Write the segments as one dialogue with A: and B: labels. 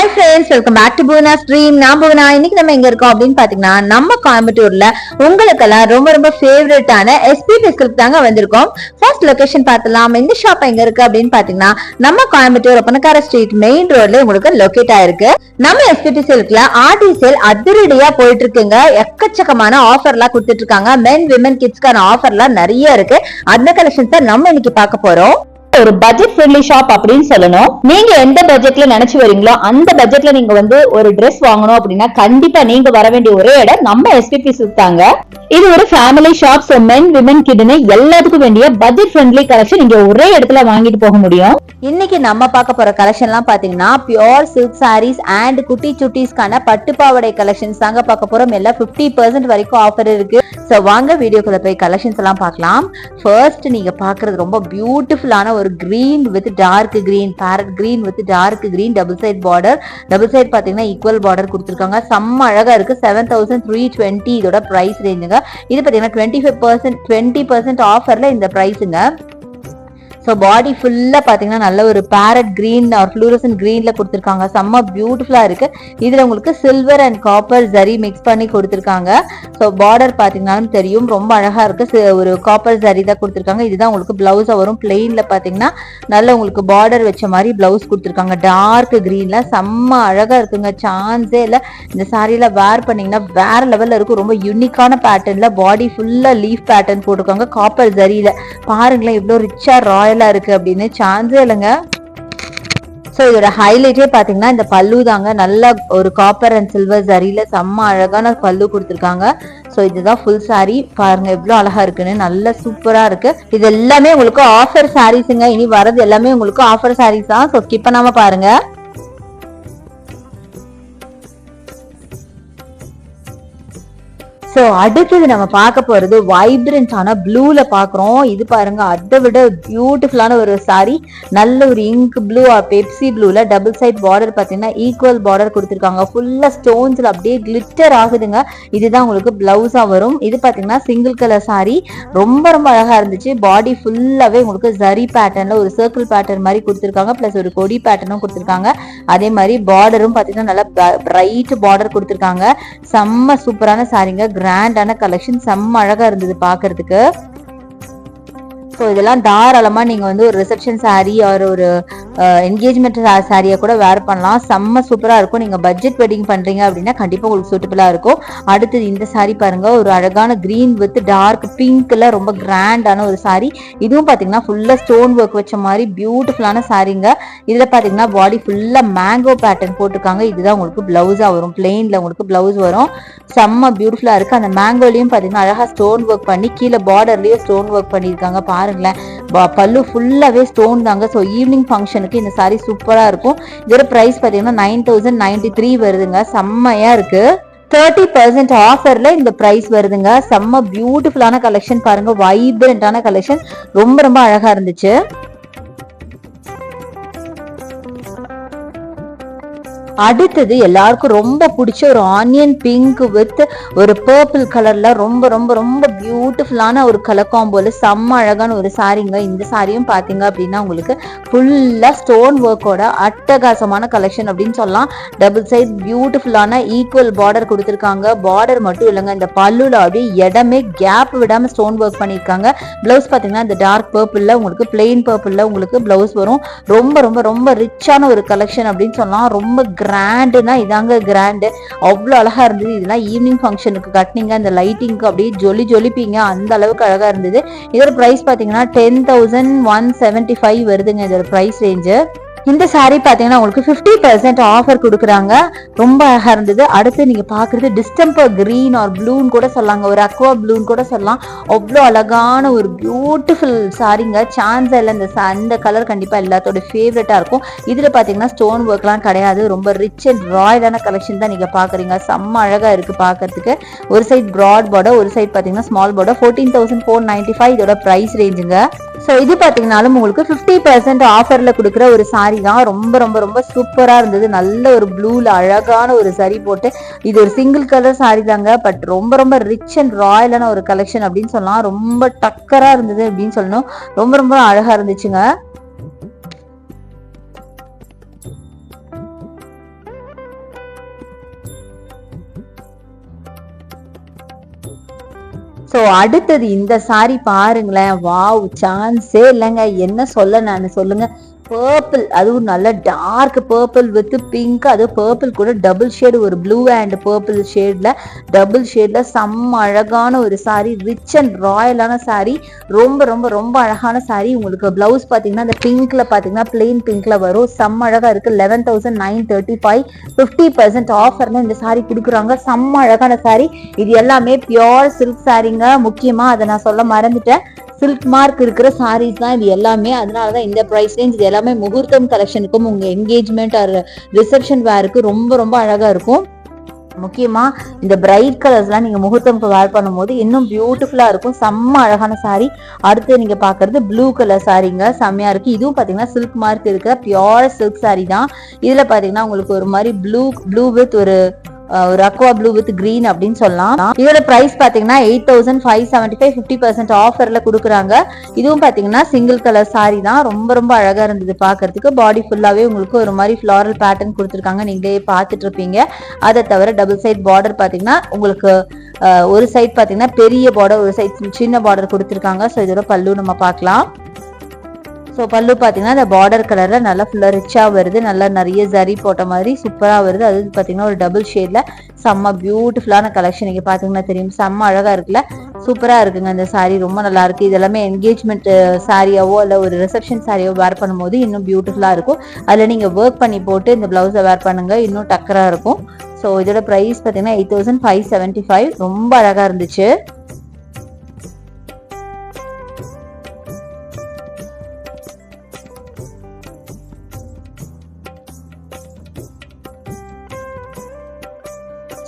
A: Hi friends, welcome back to Bhuvana stream. நான் புவனா. இன்னைக்கு நம்ம எங்க இருக்கோம் அப்படின்னு பாத்தீங்கன்னா, நம்ம கோயம்புத்தூர்ல உங்களுக்கெல்லாம் ரொம்ப ரொம்ப ஃபேவரட்டான எஸ்பி சில்க் தாங்க வந்திருக்கோம். ஃபர்ஸ்ட் லொகேஷன் பார்த்தலாம். இந்த ஷாப் எங்க இருக்கு அப்படின்னு பாத்தீங்கன்னா, நம்ம கோயம்புத்தூர் ஒப்பனக்கார ஸ்ட்ரீட் மெயின் ரோட்ல உங்களுக்கு லொகேட் ஆயிருக்கு. நம்ம எஸ்பி சில்க்ல ஆர்டி சேல் அதிரடியா போயிட்டு இருக்குங்க. எக்கச்சக்கமான ஆஃபர் எல்லாம் கொடுத்துட்டு இருக்காங்க. மென் விமன் கிட்ஸ்க்கான ஆஃபர் எல்லாம் நிறைய இருக்கு. அந்த கலெக்ஷன்ஸ் தான் நம்ம இன்னைக்கு பார்க்க போறோம். ஒரு பட்ஜெட் ஃப்ரெண்ட்லி ஷாப் அப்படின்னு சொல்லணும். நீங்க எந்த பட்ஜெட்ல நினைச்சு வரீங்களோ அந்த பட்ஜெட்ல நீங்க வந்து ஒரு Dress வாங்கணும் அப்படின்னா கண்டிப்பா நீங்க வர வேண்டிய ஒரே இடம் நம்ம எஸ்பிபி சில்க் தாங்க. இது ஒரு family shop. So men women கிட்னு எல்லாத்துக்கும் வேண்டிய பட்ஜெட் ஃப்ரெண்ட்லி கலெக்ஷன் இங்க ஒரே இடத்துல வாங்கிட்டு போக முடியும். இன்னைக்கு நம்ம பார்க்க போற கலெக்ஷன் எல்லாம் பாத்தீங்கன்னா பியூர் சில்க் சாரீஸ் அண்ட் குட்டி சுட்டிஸ்க்கான பட்டுப்பாவடை கலெக்ஷன்ஸ் தாங்க பார்க்க போறோம். எல்லாம் 50% வரைக்கும் ஆஃபர் இருக்கு. சோ வாங்க வீடியோக்குள்ள போய் கலெக்ஷன்ஸ் எல்லாம் பார்க்கலாம். ஃபர்ஸ்ட் நீங்க பாக்குறது ரொம்ப பியூட்டிஃபுல்லான ஒரு green with dark green, parrot green with dark green, double side border. Double side பாத்தீங்கன்னா ஈக்குவல் பார்டர் கொடுத்துருக்காங்க. செம்ம அழகா இருக்கு. 7320 இதோட பிரைஸ் ரேஞ்சுங்க. இது பாத்தீங்கன்னா 20% ஆஃபர்ல இந்த பிரைஸுங்க. ஸோ பாடி ஃபுல்லா பாத்தீங்கன்னா நல்ல ஒரு பேரட் கிரீன் ஆர் ஃப்ளூரசன்ட் கிரீன்ல கொடுத்துருக்காங்க. செம்ம பியூட்டிஃபுல்லா இருக்கு. இதுல உங்களுக்கு silver and copper zari mix பண்ணி கொடுத்துருக்காங்க. ஸோ பார்டர் பாத்தீங்கன்னாலும் தெரியும், ரொம்ப அழகா இருக்கு. ஒரு காப்பர் ஜரி தான் கொடுத்துருக்காங்க. இதுதான் உங்களுக்கு பிளவுஸா வரும். பிளெயின்ல பாத்தீங்கன்னா நல்ல உங்களுக்கு பார்டர் வச்ச மாதிரி பிளவுஸ் கொடுத்துருக்காங்க. டார்க் கிரீன்ல செம்ம அழகா இருக்குங்க. சான்ஸே இல்ல. இந்த சாரியில வேர் பண்ணீங்கன்னா வேற லெவல்ல இருக்கும். ரொம்ப யூனிக்கான பேட்டர்ன்ல பாடி ஃபுல்லா லீஃப் பேட்டர்ன் போட்டிருக்காங்க. காப்பர் ஜரியில பாருங்களேன் இவ்வளவு ரிச்சா ராயல் இருக்கு அப்படின்னு. சான்ஸே இல்லைங்க. சோ இதோட ஹைலைட்டே பாத்தீங்கன்னா இந்த பல்லு தாங்க. நல்ல ஒரு காப்பர் அண்ட் சில்வர் ஜரியில செம்ம அழகான பல்லு கொடுத்துருக்காங்க. சோ இதுதான் ஃபுல் சாரி. பாருங்க எவ்வளவு அழகா இருக்குன்னு. நல்ல சூப்பரா இருக்கு. இது எல்லாமே உங்களுக்கு ஆஃபர் சாரீஸ்ங்க. இனி வரது எல்லாமே உங்களுக்கு ஆஃபர் சாரீஸ் தான். சோ ஸ்கிப் பண்ணாம பாருங்க. சோ அடுத்தது நம்ம பார்க்க போறது வைப்ரண்டான ப்ளூல பாக்குறோம். இது பாருங்க அதை விட பியூட்டிஃபுல்லான ஒரு சாரி. நல்ல ஒரு இங்க் ப்ளூ ஆர் பெப்சி ப்ளூல டபுள் சைட் பார்டர் பாத்தீங்கன்னா ஈக்குவல் பார்டர் கொடுத்துருக்காங்க. ஃபுல்லா ஸ்டோன்ஸ்ல அப்படியே கிளிட்டர் ஆகுதுங்க. இதுதான் உங்களுக்கு பிளவுஸா வரும். இது பாத்தீங்கன்னா சிங்கிள் கலர் சாரி. ரொம்ப ரொம்ப அழகா இருந்துச்சு. பாடி ஃபுல்லாவே உங்களுக்கு ஜரி பேட்டர்ன்ல ஒரு சர்க்கிள் பேட்டர்ன் மாதிரி கொடுத்துருக்காங்க. பிளஸ் ஒரு கொடி பேட்டர்னும் கொடுத்துருக்காங்க. அதே மாதிரி பார்டரும் பாத்தீங்கன்னா நல்லா பிரைட் பார்டர் கொடுத்துருக்காங்க. செம்ம சூப்பரான சாரிங்க. கிராண்டான கலெக்ஷன். செம்ம அழகா இருந்தது பாக்குறதுக்கு. ஸோ இதெல்லாம் தாராளமா நீங்க வந்து ஒரு ரிசப்ஷன் சாரீ ஒரு என்கேஜ்மெண்ட் சாரியா கூட வேர் பண்ணலாம். செம்ம சூப்பரா இருக்கும். நீங்க பட்ஜெட் வெட்டிங் பண்றீங்க அப்படின்னா கண்டிப்பா உங்களுக்கு சூட்டபிளா இருக்கும். அடுத்தது இந்த சாரி பாருங்க. ஒரு அழகான கிரீன் வித் டார்க் பிங்க்ல ரொம்ப கிராண்டான ஒரு சாரி. இதுவும் பாத்தீங்கன்னா ஃபுல்லா ஸ்டோன் ஒர்க் வச்ச மாதிரி பியூட்டிஃபுல்லான சாரிங்க. இதுல பாத்தீங்கன்னா பாடி ஃபுல்லா மேங்கோ பேட்டர்ன் போட்டிருக்காங்க. இதுதான் உங்களுக்கு பிளவுஸா வரும். பிளெயின்ல உங்களுக்கு பிளவுஸ் வரும். செம்ம பியூட்டிஃபுல்லா இருக்கு. அந்த மேங்கோலயும் பாத்தீங்கன்னா அழகா ஸ்டோன் ஒர்க் பண்ணி கீழே பார்டர்லயே ஸ்டோன் ஒர்க் பண்ணிருக்காங்க. பாருங்களேன் பல்லு ஃபுல்லாவே ஸ்டோன் தாங்க. ஸோ ஈவினிங் ஃபங்க்ஷனுக்கு இந்த சாரி சூப்பரா இருக்கும். இதோட பிரைஸ் பாத்தீங்கன்னா 9093 வருதுங்க. செம்மையா இருக்கு. 30% ஆஃபர்ல இந்த பிரைஸ் வருதுங்க. செம்ம பியூட்டிஃபுல்லான கலெக்ஷன் பாருங்க. வைப்ரண்டான கலெக்ஷன். ரொம்ப ரொம்ப அழகா இருந்துச்சு. அடுத்தது எல்லாருக்கும் ரொம்ப பிடிச்ச ஒரு ஆனியன் பிங்க் வித் ஒரு பர்பிள் கலர்ல ரொம்ப ரொம்ப ரொம்ப பியூட்டிஃபுல்லான ஒரு கலர் காம்போல செம்ம அழகான ஒரு சாரிங்க. இந்த சாரியும் பாத்தீங்க அப்படின்னா உங்களுக்கு ஃபுல்லா ஸ்டோன் ஒர்க்கோட அட்டகாசமான கலெக்ஷன் அப்படின்னு சொல்லலாம். டபுள் சைட் பியூட்டிஃபுல்லான ஈக்குவல் பார்டர் கொடுத்துருக்காங்க. பார்டர் மட்டும் இல்லைங்க, இந்த பல்லுல அப்படியே இடமே கேப் விடாம ஸ்டோன் ஒர்க் பண்ணிருக்காங்க. பிளவுஸ் பாத்தீங்கன்னா இந்த டார்க் பர்பிள்ல உங்களுக்கு பிளெயின் பர்பிள்ல உங்களுக்கு பிளவுஸ் வரும். ரொம்ப ரொம்ப ரொம்ப ரிச்சான ஒரு கலெக்ஷன் அப்படின்னு சொல்லலாம். ரொம்ப கிராண்டுனா இதாங்க கிராண்டு. அவ்வளவு அழகா இருந்தது. இதெல்லாம் ஈவினிங் ஃபங்க்ஷனுக்கு கட்டினீங்க அந்த லைட்டிங்க்கு அப்படியே ஜொலிப்பீங்க. அந்த அளவுக்கு அழகா இருந்தது. இதோட பிரைஸ் பாத்தீங்கன்னா 10,175 வருதுங்க இதோட பிரைஸ் ரேஞ்சு. இந்த சாரி பாத்தீங்கன்னா உங்களுக்கு 50% ஆஃபர் கொடுக்குறாங்க. ரொம்ப அழகா இருந்தது. அடுத்து நீங்க பாக்குறது டிஸ்டம்பர் கிரீன் ஆர் ப்ளூன்னு கூட சொல்லலாங்க. ஒரு அக்வா ப்ளூன்னு கூட சொல்லலாம். அவ்வளோ அழகான ஒரு பியூட்டிஃபுல் சாரிங்க. சான்ஸ் இல்ல. இந்த கலர் கண்டிப்பா எல்லாத்தோட ஃபேவரட்டா இருக்கும். இதுல பாத்தீங்கன்னா ஸ்டோன் ஒர்க்லாம் கிடையாது. ரொம்ப ரிச் அண்ட் ராயலான கலெக்ஷன் தான் நீங்க பாக்குறீங்க. செம்ம அழகா இருக்கு பாக்குறதுக்கு. ஒரு சைட் பிராட் பார்டர், ஒரு சைட் பாத்தீங்கன்னா ஸ்மால் பார்டர். 14,495 இதோட பிரைஸ் ரேஞ்சுங்க. சோ இது பாத்தீங்கன்னாலும் உங்களுக்கு 50% ஆஃபர்ல கொடுக்குற ஒரு சாரி தான். ரொம்ப ரொம்ப ரொம்ப சூப்பரா இருந்தது. நல்ல ஒரு ப்ளூல அழகான ஒரு சரி போட்டு இது ஒரு சிங்கிள் கலர் சாரி தாங்க. பட் ரொம்ப ரொம்ப ரிச் அண்ட் ராயலான ஒரு கலெக்ஷன் அப்படின்னு சொல்லலாம். ரொம்ப டக்கரா இருந்தது அப்படின்னு சொல்லணும். ரொம்ப ரொம்ப அழகா இருந்துச்சுங்க. ஸோ அடுத்தது இந்த சாரி பாருங்களேன், வாவ் சான்ஸே இல்லைங்க. என்ன சொல்ல நான் சொல்லுங்க. பர்பிள், அதுவும் நல்ல டார்க் பர்பிள் வித் பிங்க், அது பர்பிள் கூட டபுள் ஷேடு, ஒரு ப்ளூ அண்ட் பர்பிள் ஷேட்ல டபுள் ஷேட்ல செம்ம அழகான ஒரு சாரி, ரிச் அண்ட் ராயலான சாரி. ரொம்ப ரொம்ப ரொம்ப அழகான சாரி. உங்களுக்கு பிளவுஸ் பாத்தீங்கன்னா இந்த பிங்க்ல பாத்தீங்கன்னா பிளெயின் பிங்க்ல வரும். செம்ம அழகா இருக்கு. 11,935 50% ஆஃபர்ல இந்த சாரி கொடுக்குறாங்க. செம்ம அழகான சாரி. இது எல்லாமே பியோர் சில்க் சாரிங்க. முக்கியமா அதை நான் சொல்ல மறந்துட்டேன், சில்க் மார்க் இருக்கிற சாரீஸ் தான் இது எல்லாமே. அதனாலதான் இந்த பிரைஸ் ரேஞ்ச். இது எல்லாமே முகூர்த்தம் கலெக்ஷனுக்கும் உங்க என்கேஜ்மெண்ட் ஆர் ரிசப்ஷன் வேருக்கு ரொம்ப ரொம்ப அழகா இருக்கும். முக்கியமா இந்த பிரைட் கலர்ஸ் எல்லாம் நீங்க முகூர்த்தம்க்கு வேர் பண்ணும் போது இன்னும் பியூட்டிஃபுல்லா இருக்கும். செம்ம அழகான சாரி. அடுத்து நீங்க பாக்குறது ப்ளூ கலர் சாரிங்க, செம்மையா இருக்கு. இதுவும் பாத்தீங்கன்னா சில்க் மார்க் இருக்கிற பியோர் சில்க் சாரி தான். இதுல பாத்தீங்கன்னா உங்களுக்கு ஒரு மாதிரி ப்ளூ வித் ஒரு அக்வா ப்ளூ வித் கிரீன் அப்படின்னு சொல்லலாம். இதோட பிரைஸ் பாத்தீங்கன்னா 8,575 50% ஆஃபர்ல கொடுக்குறாங்க. இதுவும் பாத்தீங்கன்னா சிங்கிள் கலர் சாரி தான். ரொம்ப ரொம்ப அழகா இருந்தது பாக்குறதுக்கு. பாடி ஃபுல்லாவே உங்களுக்கு ஒரு மாதிரி ஃபிளாரல் பேட்டர்ன் கொடுத்துருக்காங்க, நீங்களே பார்த்துட்டு இருப்பீங்க. அதை தவிர டபுள் சைட் பார்டர் பாத்தீங்கன்னா உங்களுக்கு ஒரு சைட் பாத்தீங்கன்னா பெரிய பார்டர், ஒரு சைட் சின்ன பார்டர் கொடுத்துருக்காங்க. ஸோ இதோட பல்லு நம்ம பார்க்கலாம். ஸோ பல்லு பார்த்தீங்கன்னா இந்த பார்டர் கலரில் நல்லா ஃபுல்லாக ரிச்சாக வருது, நல்லா நிறைய ஜரி போட்ட மாதிரி சூப்பராக வருது. அது பார்த்தீங்கன்னா ஒரு டபுள் ஷேடில் செம்ம பியூட்டிஃபுல்லான கலெக்ஷன். நீங்கள் பார்த்தீங்கன்னா தெரியும், செம்ம அழகாக இருக்குல்ல, சூப்பராக இருக்குங்க இந்த சாரீ. ரொம்ப நல்லா இருக்கு. இது எல்லாமே என்கேஜ்மெண்ட் சாரியாவோ இல்லை ஒரு ரிசப்ஷன் சாரியாவோ வேர் பண்ணும்போது இன்னும் பியூட்டிஃபுல்லாக இருக்கும். அதில் நீங்கள் ஒர்க் பண்ணி போட்டு இந்த பிளவுஸை வேர் பண்ணுங்க, இன்னும் டக்கராக இருக்கும். ஸோ இதோட ப்ரைஸ் பார்த்தீங்கன்னா 8,575. ரொம்ப அழகாக இருந்துச்சு.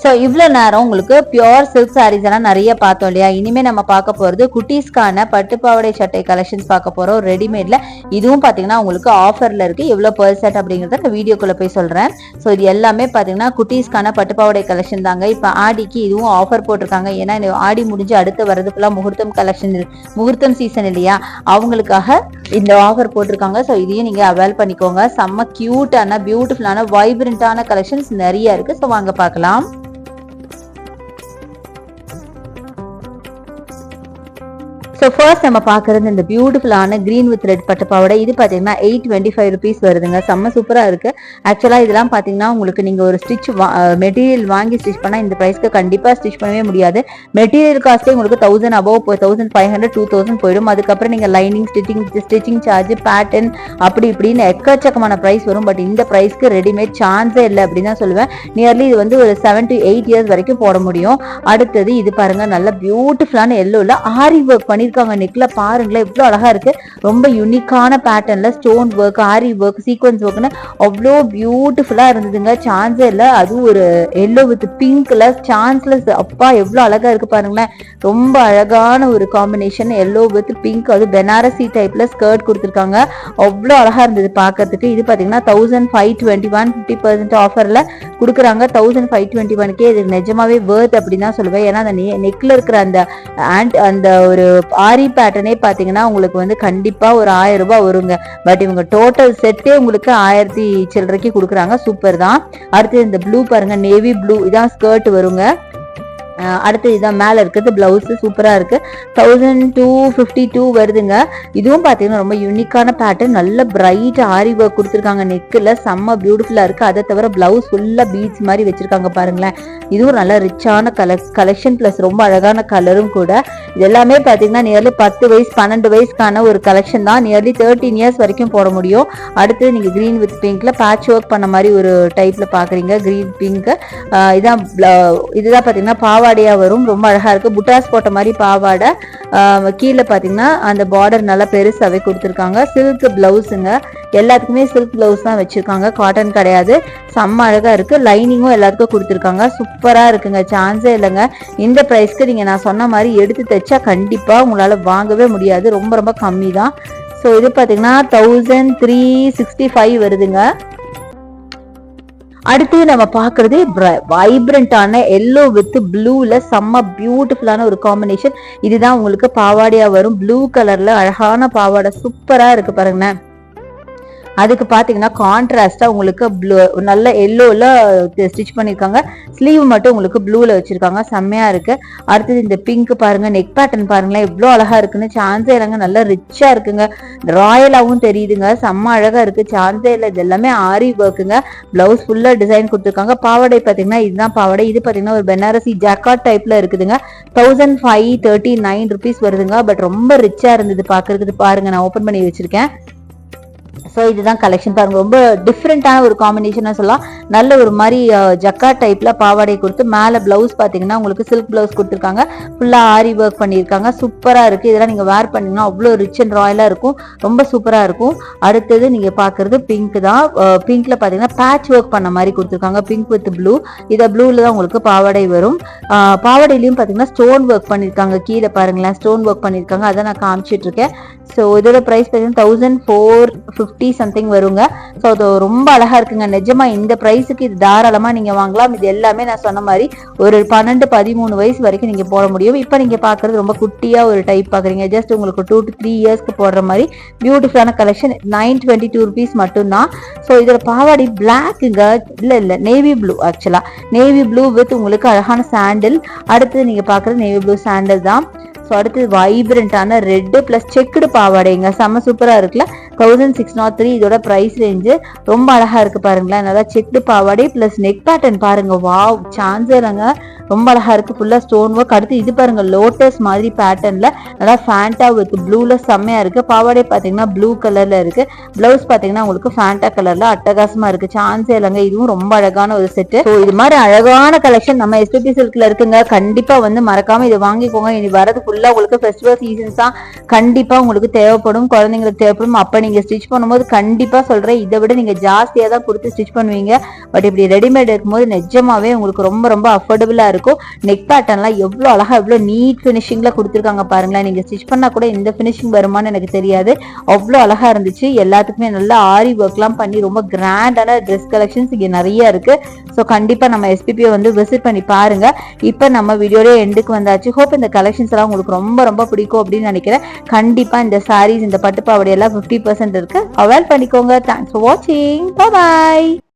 A: ஸோ இவ்வளோ நேரம் உங்களுக்கு பியோர் சில்க் சாரீஸ் எல்லாம் நிறைய பார்த்தோம் இல்லையா. இனிமே நம்ம பார்க்க போகிறது குட்டீஸ்க்கான பட்டுப்பாவடை சட்டை கலெக்ஷன்ஸ் பார்க்க போகிறோம் ரெடிமேட்ல. இதுவும் பார்த்தீங்கன்னா உங்களுக்கு ஆஃபரில் இருக்குது. எவ்வளோ பெர்சென்ட் அப்படிங்கிறத நான் வீடியோக்குள்ளே போய் சொல்கிறேன். ஸோ இது எல்லாமே பார்த்தீங்கன்னா குட்டீஸ்க்கான பட்டுப்பாவடை கலெக்ஷன் தாங்க. இப்போ ஆடிக்கு இதுவும் ஆஃபர் போட்டிருக்காங்க. ஏன்னா இந்த ஆடி முடிஞ்சு அடுத்து வரது ஃபுல்லாக முகூர்த்தம் கலெக்ஷன், முகூர்த்தம் சீசன் இல்லையா, அவங்களுக்காக இந்த ஆஃபர் போட்டிருக்காங்க. ஸோ இதையும் நீங்கள் அவைல் பண்ணிக்கோங்க. செம்ம கியூட்டான பியூட்டிஃபுல்லான வைப்ரண்டான கலெக்ஷன்ஸ் நிறைய இருக்குது. ஸோ வாங்க பார்க்கலாம். ஸோ ஃபர்ஸ்ட் நம்ம பார்க்குறது இந்த பியூட்டிஃபுல்லான கிரீன் வித் ரெட் பட்டு பாவாடை. இது பார்த்தீங்கன்னா 825 ருபீஸ் வருதுங்க. செம்ம சூப்பராக இருக்குது. ஆக்சுவலாக இதெல்லாம் பார்த்தீங்கன்னா உங்களுக்கு நீங்கள் ஒரு ஸ்டிச் மெட்டீரியல் வாங்கி ஸ்டிச் பண்ணால் இந்த ப்ரைஸ்க்கு கண்டிப்பாக ஸ்டிச் பண்ணவே முடியாது. மெட்டீரியல் காஸ்ட்டே உங்களுக்கு 1000 அபவ் 1500 2000 போயிடும். அதுக்கப்புறம் நீங்கள் லைனிங், ஸ்டிச்சிங் சார்ஜ், பேட்டர்ன் அப்படி இப்படின்னு எக்கச்சக்கமான ப்ரைஸ் வரும். பட் இந்த ப்ரைஸ்க்கு ரெடிமேட் சான்ஸே இல்லை அப்படின்னு தான் சொல்லுவேன். நியர்லி இது வந்து ஒரு 7 to 8 இயர்ஸ் வரைக்கும் போட முடியும். அடுத்தது இது பாருங்க, நல்ல பியூட்டிஃபுல்லான எல்லோல ஆரி ஒர்க் பண்ணி நெக்ல பாருங்களேன், எவ்வளவு அழகா இருக்கு. ரொம்ப யூனிக்கான பேட்டர்ன்ல ஸ்டோன் ஒர்க், ஆரி ஒர்க், சீக்வன்ஸ் ஒர்க்னு அவ்வளோ பியூட்டிஃபுல்லா இருந்ததுங்க. சான்ஸே இல்ல. அதுவும் ஒரு எல்லோ வித் பிங்க்ல சான்ஸ்லெஸ். அப்பா எவ்வளவு அழகா இருக்கு பாருங்களேன். ரொம்ப அழகான ஒரு காம்பினேஷன், எல்லோ வித் பிங்க். அது பெனாரசி டைப்ல ஸ்கர்ட் கொடுத்துருக்காங்க. அவ்வளோ அழகா இருந்தது பாக்கிறதுக்கு. இது பாத்தீங்கன்னா 1521 50% ஆஃபர்ல கொடுக்குறாங்க. 1521க்கே இது நிஜமாவே வேர்த் அப்படின்னு தான் சொல்லுவேன். ஏன்னா அந்த நெக்ல இருக்கிற அந்த ஒரு ஆரி பேட்டர்னே பாத்தீங்கன்னா உங்களுக்கு வந்து கண்டிப்பா ஒரு 1000 ரூபாய் வருங்க. பட் இவங்க டோட்டல் செட்டே உங்களுக்கு 1000 சில்லறைக்கு கொடுக்குறாங்க. சூப்பர் தான். அடுத்து இந்த ப்ளூ பாருங்க, நேவி ப்ளூ, இதான் ஸ்கர்ட் வருங்க. அடுத்து இதான் மேல இருக்குது பிளவுஸ். சூப்பரா இருக்கு. 1252 வருதுங்க. இதுவும் பாத்தீங்கன்னா ரொம்ப யூனிக்கான பேட்டர்ன், நல்ல பிரைட் ஆரி ஒர்க் கொடுத்துருக்காங்க நெக்ல. செம்ம பியூட்டிஃபுல்லா இருக்கு. அதை தவிர பிளவுஸ் ஃபுல்லா பீட்ஸ் மாதிரி வச்சிருக்காங்க பாருங்களேன். இதுவும் நல்ல ரிச்சான கலெக்ஷன் பிளஸ் ரொம்ப அழகான கலரும் கூட. இது எல்லாமே பாத்தீங்கன்னா நியர்லி 10 வயசு 12 வயசுக்கான ஒரு கலெக்ஷன் தான். நியர்லி 13 இயர்ஸ் வரைக்கும் போட முடியும். அடுத்து நீங்க கிரீன் வித் பிங்க்ல பேட்ச் ஒர்க் பண்ண மாதிரி ஒரு டைப்ல பாக்குறீங்க. கிரீன் பிங்க் இதுதான் பாத்தீங்கன்னா பாவாடையா வரும். ரொம்ப அழகா இருக்கு. புட்டாஸ் போட்ட மாதிரி பாவாடை. கீழே பாத்தீங்கன்னா அந்த பார்டர் நல்லா பெருசாவே கொடுத்துருக்காங்க. சில்க் பிளவுஸுங்க. எல்லாத்துக்குமே சில்க் பிளவுஸ் தான் வச்சிருக்காங்க, காட்டன் கிடையாது. செம்ம அழகா இருக்கு. லைனிங்கும் எல்லாத்துக்கும் கொடுத்துருக்காங்க. சூப்பரா இருக்குங்க. சான்ஸே இல்லைங்க. இந்த பிரைஸ்க்கு நீங்க நான் சொன்ன மாதிரி எடுத்து தைச்சா கண்டிப்பா உங்களால வாங்கவே முடியாது. ரொம்ப ரொம்ப கம்மி தான். ஸோ இது பாத்தீங்கன்னா 1365 வருதுங்க. அடுத்து நம்ம பாக்குறது வைப்ரண்டான எல்லோ வித் ப்ளூல செம்ம பியூட்டிஃபுல்லான ஒரு காம்பினேஷன். இதுதான் உங்களுக்கு பாவாடையா வரும். ப்ளூ கலர்ல அழகான பாவாடை. சூப்பரா இருக்கு பாருங்களேன். அதுக்கு பாத்தீங்கன்னா கான்ட்ராஸ்டா உங்களுக்கு ப்ளூ நல்ல எல்லோல ஸ்டிச் பண்ணிருக்காங்க. ஸ்லீவ் மட்டும் உங்களுக்கு ப்ளூல வச்சிருக்காங்க. செம்மையா இருக்கு. அடுத்தது இந்த பிங்க் பாருங்க, நெக் பேட்டர்ன் பாருங்களேன் எவ்வளவு அழகா இருக்குன்னு. சான்ஸே இல்லைங்க, நல்லா ரிச்சா இருக்குங்க, ராயலாவும் தெரியுதுங்க, செம்ம அழகா இருக்கு. சான்ஸே இல்லை. இது எல்லாமே ஆரி ஒர்க்குங்க. பிளவுஸ் ஃபுல்லா டிசைன் கொடுத்துருக்காங்க. பாவாடை பாத்தீங்கன்னா இதுதான் பாவாடை. இது பாத்தீங்கன்னா ஒரு பெனாரசி ஜாக்கார்ட் டைப்ல இருக்குதுங்க. 1539 rupees வருதுங்க. பட் ரொம்ப ரிச்சா இருந்தது பாக்குறதுக்கு. பாருங்க, நான் ஓபன் பண்ணி வச்சிருக்கேன். ஸோ இதுதான் கலெக்ஷன் பாருங்க. ரொம்ப டிஃப்ரெண்டான ஒரு காம்பினேஷன் சொல்லலாம். நல்ல ஒரு மாதிரி ஜக்கா டைப்ல பாவாடை கொடுத்து மேல பிளவுஸ் பாத்தீங்கன்னா உங்களுக்கு சில்க் பிளவுஸ் கொடுத்துருக்காங்க. ஃபுல்லா ஆரி ஒர்க் பண்ணியிருக்காங்க. சூப்பரா இருக்கு. இதெல்லாம் நீங்க வேர் பண்ணீங்கன்னா அவ்வளோ ரிச் அண்ட் ராயலா இருக்கும். ரொம்ப சூப்பரா இருக்கும். அடுத்தது நீங்க பாக்குறது பிங்க் தான். பிங்க்ல பாத்தீங்கன்னா பேட்ச் ஒர்க் பண்ண மாதிரி கொடுத்துருக்காங்க. Pink with blue. இதை ப்ளூல தான் உங்களுக்கு பாவாடை வரும். பாவாடையிலயும் பாத்தீங்கன்னா ஸ்டோன் ஒர்க் பண்ணிருக்காங்க. கீழே பாருங்களேன், ஸ்டோன் ஒர்க் பண்ணிருக்காங்க. அதை நான் காமிச்சிட்டு இருக்கேன். ஸோ இதோட பிரைஸ் பார்த்தீங்கன்னா 1450 சம்திங் வருங்க. ஸோ அது ரொம்ப அழகா இருக்குங்க. நிஜமா இந்த பிரைஸுக்கு இது தாராளமா நீங்க வாங்கலாம். இது எல்லாமே நான் சொன்ன மாதிரி ஒரு 12-13 வயசு வரைக்கும் நீங்க போட முடியும். இப்போ நீங்க பாக்குறது ரொம்ப குட்டியா ஒரு டைப் பாக்குறீங்க. ஜஸ்ட் உங்களுக்கு 2 to 3 இயர்ஸ்க்கு போடுற மாதிரி பியூட்டிஃபுல்லான கலெக்ஷன். 922 rupees மட்டும்தான். ஸோ இதோட பாவாடி பிளாக்குங்க, இல்ல நேவி ப்ளூ. ஆக்சுவலா நேவி ப்ளூ வித் உங்களுக்கு அழகான சாண்டில். அடுத்து நீங்க பாக்குறது நேவி ப்ளூ சாண்டில் தான். ஸோ அடுத்து வைப்ரண்டான ரெட்டு பிளஸ் செக்குடு பாவாடைங்க, செம்ம சூப்பரா இருக்குல்ல. 1603 இதோட பிரைஸ் ரேஞ்சு. ரொம்ப அழகா இருக்கு பாருங்களேன். நல்லா செக்குடு பாவாடை பிளஸ் நெக் பேட்டர்ன் பாருங்க. வாவ், சான்ஸே இல்லைங்க, ரொம்ப அழகா இருக்கு. ஃபுல்லா ஸ்டோன் ஒர்க். அடுத்து இது பாருங்க, லோட்டஸ் மாதிரி பேட்டர்ன்ல நல்லா ஃபேண்டா வித் ப்ளூல செம்மையா இருக்கு. பாவாடை பாத்தீங்கன்னா ப்ளூ கலர்ல இருக்கு. பிளவுஸ் பாத்தீங்கன்னா உங்களுக்கு ஃபேண்டா கலர்ல அட்டகாசமா இருக்கு. சான்ஸே இல்லைங்க, இதுவும் ரொம்ப அழகான ஒரு செட்டு. ஸோ இது மாதிரி அழகான கலெக்ஷன் நம்ம எஸ்பிபி சில்க்ல இருக்குங்க. கண்டிப்பா வந்து மறக்காம இதை வாங்கிக்கோங்க. இனி வரது ஃபுல்லா உங்களுக்கு ஃபெஸ்டிவல் சீசன்ஸ் தான். கண்டிப்பா உங்களுக்கு தேவைப்படும், குழந்தைங்களுக்கு தேவைப்படும். அப்ப நீங்க ஸ்டிச் பண்ணும்போது கண்டிப்பா சொல்றேன், இதை விட நீங்க ஜாஸ்தியா தான் கொடுத்து ஸ்டிச் பண்ணுவீங்க. பட் இப்படி ரெடிமேட் இருக்கும்போது நிஜமாவே உங்களுக்கு ரொம்ப ரொம்ப அஃபோர்டபுளா இருக்கும். நெக் பேட்டர்ன்லாம் எவ்வளவு அழகா எவ்வளவு நீட் பினிஷிங்ல கொடுத்துருக்காங்க பாருங்களேன். நீங்க ஸ்டிச் பண்ணா கூட இந்த பினிஷிங் வருமானு எனக்கு தெரியாது. அவ்வளவு அழகா இருந்துச்சு. எல்லாத்துக்குமே நல்லா ஆரி ஒர்க் எல்லாம் பண்ணி ரொம்ப கிராண்டான ட்ரெஸ் கலெக்ஷன்ஸ் இங்க நிறைய இருக்கு. ஸோ கண்டிப்பா நம்ம எஸ்பிபியை வந்து விசிட் பண்ணி பாருங்க. இப்ப நம்ம வீடியோட எண்டுக்கு வந்தாச்சு. ஹோப் இந்த கலெக்ஷன்ஸ் எல்லாம் உங்களுக்கு ரொம்ப ரொம்ப பிடிக்கும் அப்படின்னு நினைக்கிறேன். கண்டிப்பா இந்த சாரீஸ், இந்த பட்டுப்பாவடை எல்லாம் 50% இருக்கு. அவைல் பண்ணிக்கோங்க. தேங்க்ஸ் ஃபார் வாட்சிங். Bye bye.